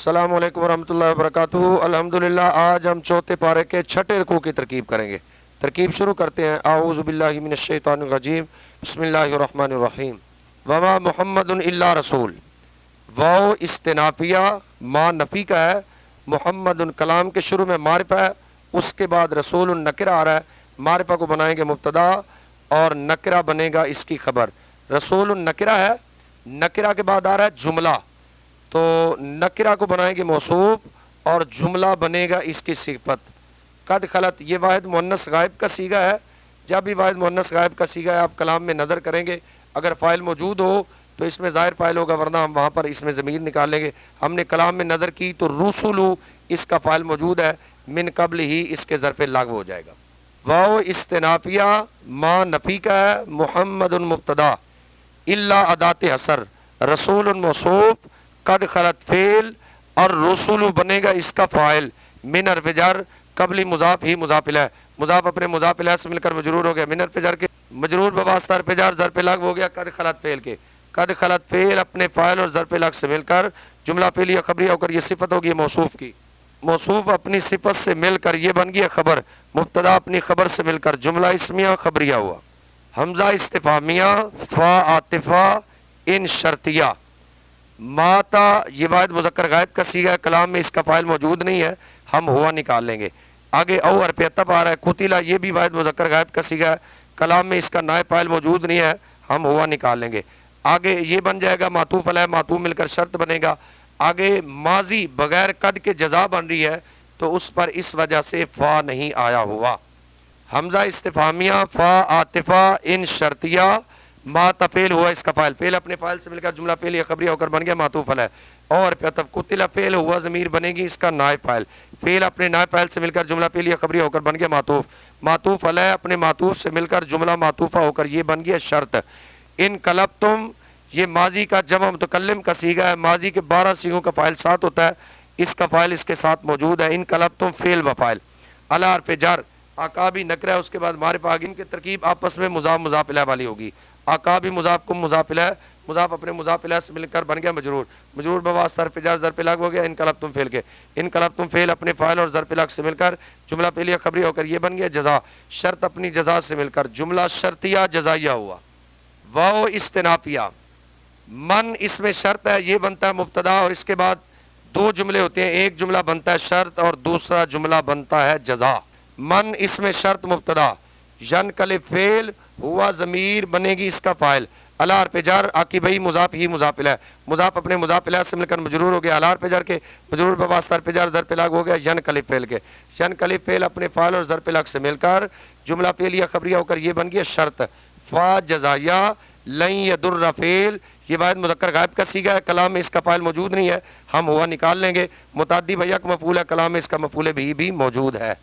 السلام علیکم ورحمۃ اللہ وبرکاتہ۔ الحمدللہ آج ہم چوتھے پارے کے چھٹے رکوع کی ترکیب کریں گے۔ ترکیب شروع کرتے ہیں۔ اعوذ باللہ من الشیطان الرجیم، بسم اللہ الرحمن الرحیم۔ وما محمد الا رسول، واو استنافیہ ما نفی کا ہے، محمد کلام کے شروع میں معرفہ ہے، اس کے بعد رسول نکرہ آ رہا ہے، معرفہ کو بنائیں گے مبتدا اور نکرہ بنے گا اس کی خبر۔ رسول نکرہ ہے، نکرہ کے بعد آ رہا ہے جملہ، تو نکرہ کو بنائیں گے موصوف اور جملہ بنے گا اس کی صفت۔ قد خلط یہ واحد مؤنث غائب کا صیغہ ہے، جب بھی واحد مؤنث غائب کا صیغہ ہے آپ کلام میں نظر کریں گے، اگر فاعل موجود ہو تو اس میں ظاہر فاعل ہوگا، ورنہ ہم وہاں پر اس میں ضمیر نکال لیں گے۔ ہم نے کلام میں نظر کی تو رسولو اس کا فاعل موجود ہے، من قبل ہی اس کے ظرف لاغو ہو جائے گا۔ واو استنافیہ ما نفی کا ہے، محمد مبتدا، الا ادات حصر، رسول موصوف، قد خلط فعل اور رسول بنے گا اس کا فاعل، من حرف جر، قبلی مضاف ہی مضاف الیہ، مضاف اپنے مضاف الیہ سے مل کر مجرور ہو گیا، من حرف جر کے مجرور بواسطہ حرف جر ظرف لغو ہو گیا قد خلط فعل کے، قد خلط فعل اپنے فاعل اور ظرف لغو سے مل کر جملہ فعلیہ خبریہ ہو کر یہ صفت ہوگی موصوف کی، موصوف اپنی صفت سے مل کر یہ بن گیا خبر، مبتدا اپنی خبر سے مل کر جملہ اسمیہ خبریہ ہوا۔ حمزہ استفہامیہ فا عاطفہ ان شرطیہ، ماتا یہ واحد مذکر غائب کا صیغہ ہے، کلام میں اس کا فاعل موجود نہیں ہے، ہم ہوا نکال لیں گے۔ آگے او حرف عطف آ رہا ہے، قتلہ یہ بھی واحد مذکر غائب کا صیغہ ہے، کلام میں اس کا نائب فاعل موجود نہیں ہے، ہم ہوا نکال لیں گے۔ آگے یہ بن جائے گا معطوف علیہ، معطوف مل کر شرط بنے گا۔ آگے ماضی بغیر قد کے جزا بن رہی ہے تو اس پر اس وجہ سے فا نہیں آیا ہوا۔ حمزہ استفہامیہ فا عاطفہ ان شرطیہ، ما تفعیل ہوا اس کا فاعل، فعل اپنے فاعل سے مل کر جملہ فعلیہ خبریہ ہو کر بن گیا معطوف علیہ، اور قتل فعل ہوا ضمیر بنے گی اس کا نائب فاعل، فعل اپنے نائب فاعل سے مل کر جملہ فعلیہ خبریہ ہو کر بن گیا معطوف، معطوف علیہ اپنے معطوف سے مل کر جملہ معطوفہ ہو کر یہ بن گیا شرط۔ ان قلبتم یہ ماضی کا جمع متکلم کا صیغہ ہے، ماضی کے 12 صیغوں کا فاعل ساتھ ہوتا ہے، اس کا فاعل اس کے ساتھ موجود ہے۔ ان قلبتم فعل و فاعل، علی حرف جر، عقابی نکرہ ہے، اس کے بعد معرفہ آگے، ان کی ترکیب آپس میں مضاف مضاف الیہ والی ہوگی۔ عقابی مضاف کم مضاف الیہ، مضاف اپنے مضاف الیہ سے مل کر بن گیا مجرور، مجرور بواسطہ حرف جر ظرف لغو ہو گیا انقلبتم فعل کے، انقلبتم فعل اپنے فاعل اور ظرف لغو سے مل کر جملہ فعلیہ خبریہ ہو کر یہ بن گیا جزا، شرط اپنی جزا سے مل کر جملہ شرطیہ جزائیہ ہوا۔ واو استنافیہ من اس میں شرط ہے، یہ بنتا ہے مبتدا اور اس کے بعد دو جملے ہوتے ہیں، ایک جملہ بنتا ہے شرط اور دوسرا جملہ بنتا ہے جزا۔ من اس میں شرط مبتدا، ینقلب فعل ہوا ضمیر بنے گی اس کا فاعل، علی حرف جر عاقبہ مضاف ہی مضاف الیہ، مضاف اپنے مضاف الیہ سے مل کر مجرور ہو گیا، علی حرف جر کے مجرور بواسطہ حرف جر ظرف لغو ہو گیا ینقلب فعل کے، ینقلب فعل اپنے فاعل اور ظرف لغو سے مل کر جملہ فعلیہ خبریہ ہو کر یہ بن گیا شرط، فا جزائیہ، لن یضر فعل یہ واحد مذکر غائب کا صیغہ ہے، کلام میں اس کا فاعل موجود نہیں ہے، ہم ہوا نکال لیں گے۔ متعدی بیک مفعول ہے، کلام میں اس کا مفعول بھی موجود ہے۔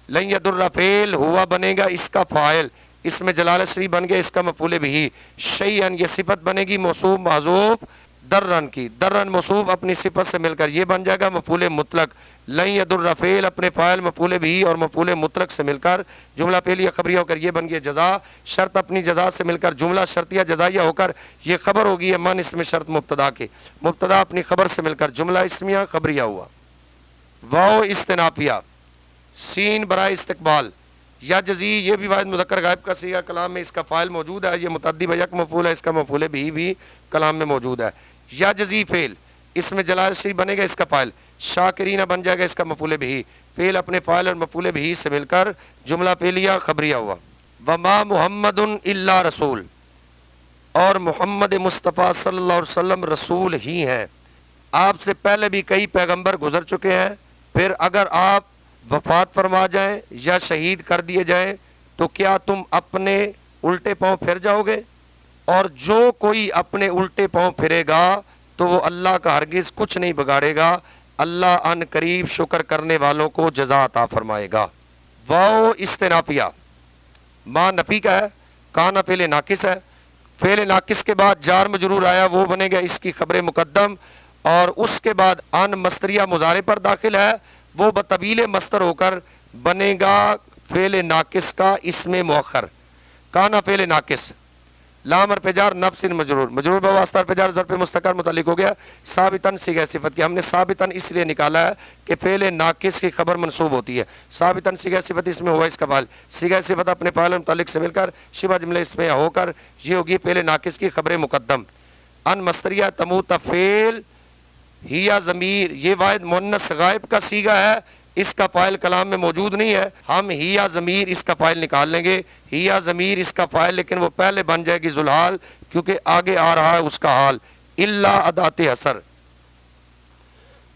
لن یضر فعل ہوا بنے گا اس کا فاعل، اس میں جلالہ شریف بن گیا اس کا مفعول بھی، شیئن یہ صفت بنے گی موصوف محذوف درن کی، درن موصوف اپنی صفت سے مل کر یہ بن جائے گا مفعول مطلق، لن یضر فعل اپنے فاعل مفعول بھی اور مفعول مطلق سے مل کر جملہ فعلیہ خبریہ ہو کر یہ بن گیا جزا، شرط اپنی جزا سے مل کر جملہ شرطیہ جزائیہ ہو کر یہ خبر ہوگی ہے من اس میں شرط مبتدا کے، مبتدا اپنی خبر سے مل کر جملہ اسمیہ خبریہ ہوا۔ واو استنافیہ سین برائے استقبال، یا جزی یہ بھی واحد مذکر غائب کا صیغہ، کلام میں اس کا فاعل موجود ہے، یہ متعدی بیک مفعول ہے، اس کا مفعول بھی کلام میں موجود ہے۔ یا جزی فعل اس میں جلالہ شریف بنے گا اس کا فاعل، شاکرین بن جائے گا اس کا مفعول بھی، فعل اپنے فاعل اور مفعول بھی سے مل کر جملہ فعلیہ خبریہ ہوا۔ وما محمد الا رسول، اور محمد مصطفیٰ صلی اللہ علیہ وسلم رسول ہی ہیں، آپ سے پہلے بھی کئی پیغمبر گزر چکے ہیں، پھر اگر آپ وفات فرما جائیں یا شہید کر دیے جائیں تو کیا تم اپنے الٹے پاؤں پھر جاؤ گے؟ اور جو کوئی اپنے الٹے پاؤں پھرے گا تو وہ اللہ کا ہرگز کچھ نہیں بگاڑے گا، اللہ ان قریب شکر کرنے والوں کو جزا عطا فرمائے گا۔ واو استنافیہ ما نفی کا ہے، کانا فعل ناقص ہے، فعل ناقص کے بعد جار مجرور آیا وہ بنے گا اس کی خبر مقدم، اور اس کے بعد ان مصدریہ مضارع پر داخل ہے، وہ بطویل مصدر ہو کر بنے گا فعل ناقص کا اسم مؤخر۔ کانا فعل ناقص، لام حرف جار نفس مجرور، مجرور بواسطہ حرف جار ظرف مستقر متعلق ہو گیا ثابتاً صیغہ صفت کی. ہم نے ثابتاً اس لیے نکالا ہے کہ فعل ناقص کی خبر منصوب ہوتی ہے. ثابتاً صیغہ صفت اس میں ہوا اس کا فعل، صیغہ صفت اپنے فاعل اور متعلق سے مل کر شبہ جملہ اس میں ہو کر یہ ہوگی فعل ناقص کی خبر مقدم. ان مصدریہ تموت فعل ہیا ضمیر، یہ واحد مؤنث غائب کا صیغہ ہے، اس کا فاعل کلام میں موجود نہیں ہے. ہم ہیا ضمیر اس کا فاعل نکال لیں گے، ہیا ضمیر اس کا فاعل، لیکن وہ پہلے بن جائے گی ذوالحال کیونکہ آگے آ رہا ہے اس کا حال. الا ادات حصر،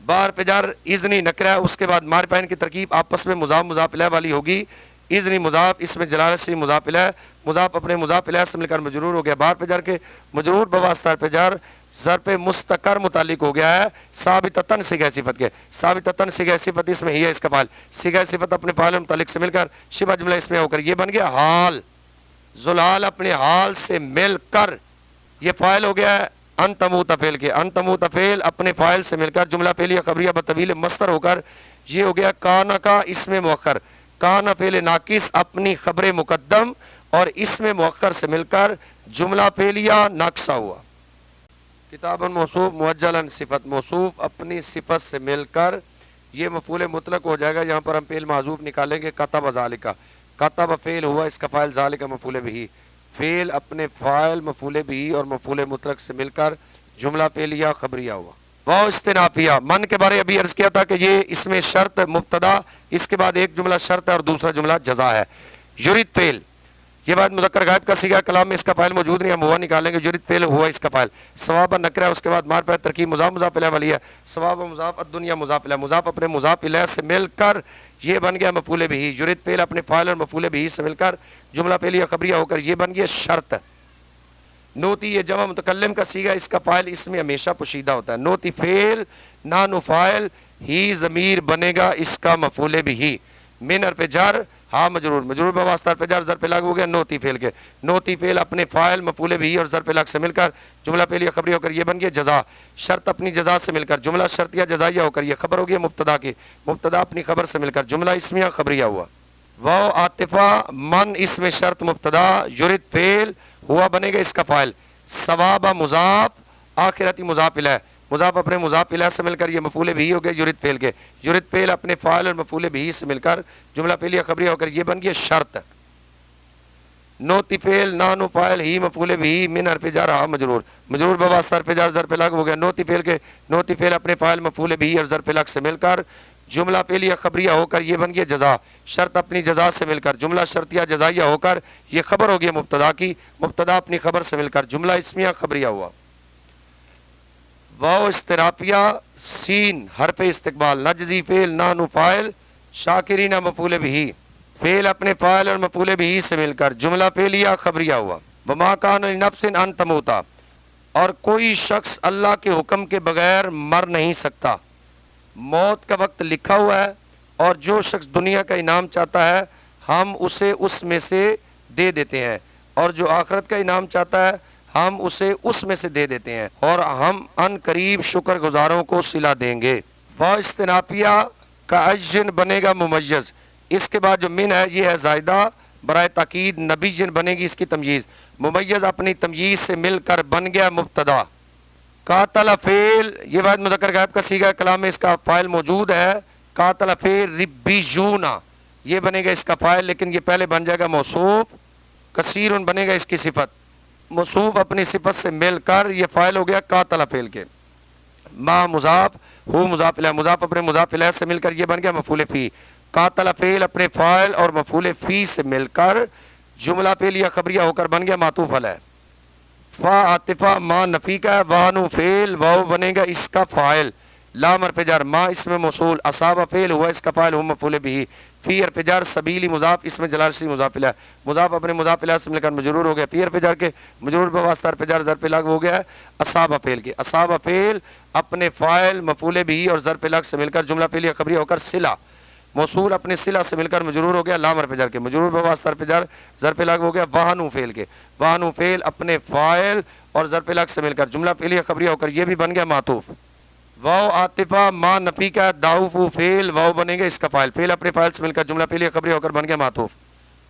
بار پجار اذنی نکرہ ہے، اس کے بعد معرفین کی ترکیب آپس میں مضاف مضاف الیہ والی ہوگی. اذنی مضاف، اس میں جلالت سے مضاف الیہ، مضاف اپنے مضاف الیہ سے مل کر مجرور ہو گیا. بار پجار کے مجرور بواسطہ پجار ظرف مستقر متعلق ہو گیا ہے ثابتتاً صیغہ صفت کے. ثابتتاً صیغہ صفت اس میں ہی ہے اس کا فاعل، صیغہ صفت اپنے فاعل متعلق سے مل کر شبہ جملہ اس میں ہو کر یہ بن گیا حال. ذوالحال اپنے حال سے مل کر یہ فاعل ہو گیا ہے انتموت فعل کے. انتموت فعل اپنے فاعل سے مل کر جملہ فعلیہ خبریہ بطویل مصدر ہو کر یہ ہو گیا کانا کا اسم مؤخر. کانا فعل ناقص اپنی خبر مقدم اور اسم مؤخر سے مل کر جملہ فعلیہ ناقصہ ہوا. کتاب موصوف معجلا صفت، موصوف اپنی صفت سے مل کر یہ مفعول مطلق ہو جائے گا. یہاں پر ہم فعل محذوف نکالیں گے کتب ذالک. کتب فعل ہوا اس کا فاعل، ذالک مفعول بہ، فعل اپنے فاعل مفعول بہ اور مفعول مطلق سے مل کر جملہ فعلیہ خبریہ ہوا. وہ استنافیہ، من کے بارے ابھی عرض کیا تھا کہ یہ اس میں شرط مبتدا، اس کے بعد ایک جملہ شرط ہے اور دوسرا جملہ جزا ہے. یرید فعل، یہ بات مذکر غائب کا صیغہ کلام میں اس کا فاعل موجود نہیں، ہم ہوا نکالیں گے. یرید فعل ہوا اس کا فاعل. ثواب نکرہ، اس کے بعد معرفہ ترکیب مضاف مضاف الیہ والی ہے. ثواب مضاف، الدنیا مضاف الیہ، مضاف اپنے مضاف الیہ سے مل کر یہ بن گیا مفعول بہ. یرید فعل اپنے فاعل اور مفعول بہ سے مل کر جملہ فعلیہ خبریہ ہو کر یہ بن گیا شرط. نوتی، یہ جمع متکلم کا صیغہ، اس کا فاعل اس میں ہمیشہ پوشیدہ ہوتا ہے. نوتی فعل، نانو فاعل، ہی ضمیر بنے گا اس کا مفعول بہ. من حرف جر ہاں مجرور، مجرور بواسطہ حرف جر ظرف لاغ ہو گیا نوتی فعل کے. نوتی فعل اپنے فاعل مفعول بہ اور ظرف لاغ سے مل کر جملہ فعلیہ خبریہ ہو کر یہ بن گیا جزا. شرط اپنی جزا سے مل کر جملہ شرطیہ جزائیہ ہو کر یہ خبر ہو گیا مبتدا کی. مبتدا اپنی خبر سے مل کر جملہ اسمیہ خبریہ ہوا. واو عاطفہ، من اس میں شرط مبتدا، یرید فعل ہوا بنے گا اس کا فاعل. ثواب مضاف، آخرتی مضاف الیہ، مضاف اپنے مضاف الیہ سے مل کر یہ مفعول بہ ہو گیا یرید فعل کے. یرید فعل اپنے فاعل اور مفعول بہ سے مل کر جملہ فعلیہ خبریہ ہو کر یہ بن گیا شرط. نوتی فعل، نانو فاعل، ہی مفعول بہ، من حرف جر ہاں مجرور، مجرور بواسطہ حرف جر ظرف لاغ ہو گیا نوتی فعل کے. نوتی فعل اپنے فاعل مفعول بہ اور ظرف لاغ سے مل کر جملہ فعلیہ خبریہ ہو کر یہ بن گیا جزا. شرط اپنی جزا سے مل کر جملہ شرطیہ جزائیہ ہو کر یہ خبر ہو گیا مبتدا کی. مبتدا اپنی خبر سے مل کر جملہ اسمیہ خبریہ ہوا. واو استرافیہ، سین حرف استقبال، نجزی فعل، نانو فاعل، شاکرین مفعول بہ، فعل اپنے فاعل اور مفعول بہ سے مل کر جملہ فعلیہ خبریہ ہوا. وما کان لنفس ان تموت، اور کوئی شخص اللہ کے حکم کے بغیر مر نہیں سکتا. موت کا وقت لکھا ہوا ہے اور جو شخص دنیا کا انعام چاہتا ہے ہم اسے اس میں سے دے دیتے ہیں، اور جو آخرت کا انعام چاہتا ہے ہم اسے اس میں سے دے دیتے ہیں، اور ہم ان قریب شکر گزاروں کو صلہ دیں گے. وا استنافیہ کا اجن بنے گا ممیز، اس کے بعد جو من ہے یہ ہے زائدہ برائے تاکید، نبی جن بنے گی اس کی تمییز. ممیز اپنی تمییز سے مل کر بن گیا مبتدا. قاتل فعل، یہ واحد مذکر غائب کا صیغہ کلام میں اس کا فاعل موجود ہے. قاتل فعل ربیون، یہ بنے گا اس کا فاعل لیکن یہ پہلے بن جائے گا موصوف. کثیر بنے گا اس کی صفت، موصوف اپنی صفت سے مل کر یہ فاعل ہو گیا قاتل فعل کے. ما مضاف، ہو مضاف الیہ، مضاف اپنے مضاف الیہ سے مل کر یہ بن گیا مفعول فی. قاتل فعل اپنے فاعل اور مفعول فی سے مل کر جملہ فعلیہ خبریہ ہو کر بن گیا معطوف علیہ. فا عاطفہ، ما نفی کا، وانو فعل، واو بنے گا اس کا فاعل. لام حرف جر، ما اس میں موصول، اصاب فعل ہوا اس کا فاعل، ہو مفعول بہ. فی حرف جر، سبیلی مضاف اس میں جلال سی مضاف الیہ، مضاف اپنے مضاف الیہ سے مل کر مجرور ہو گیا. فی حرف جر کے مجرور بواسطہ حرف جر ظرف لاغ ہو گیا ہے اصاب فعل کے. اصاب فعل اپنے فاعل مفعول بہ اور ظرف لاغ سے مل کر جملہ فعلیہ خبریہ ہو کر صلہ، موصول اپنے صلہ سے مل کر مجرور ہو گیا لام حرف جر کے. مجرور بواسطہ حرف جر ظرف لاغ ہو گیا وہنو فعل کے. وہنو فعل اپنے فاعل اور ظرف لاغ سے مل کر جملہ فعلیہ خبریہ ہو کر یہ بھی بن گیا معطوف. واو عاطفہ، ما نفی کا، داؤف فعل، واو بنے گا اس کا فاعل، فعل اپنے فاعل سے مل کر جملہ فعلیہ خبریہ ہو کر بن گیا معطوف.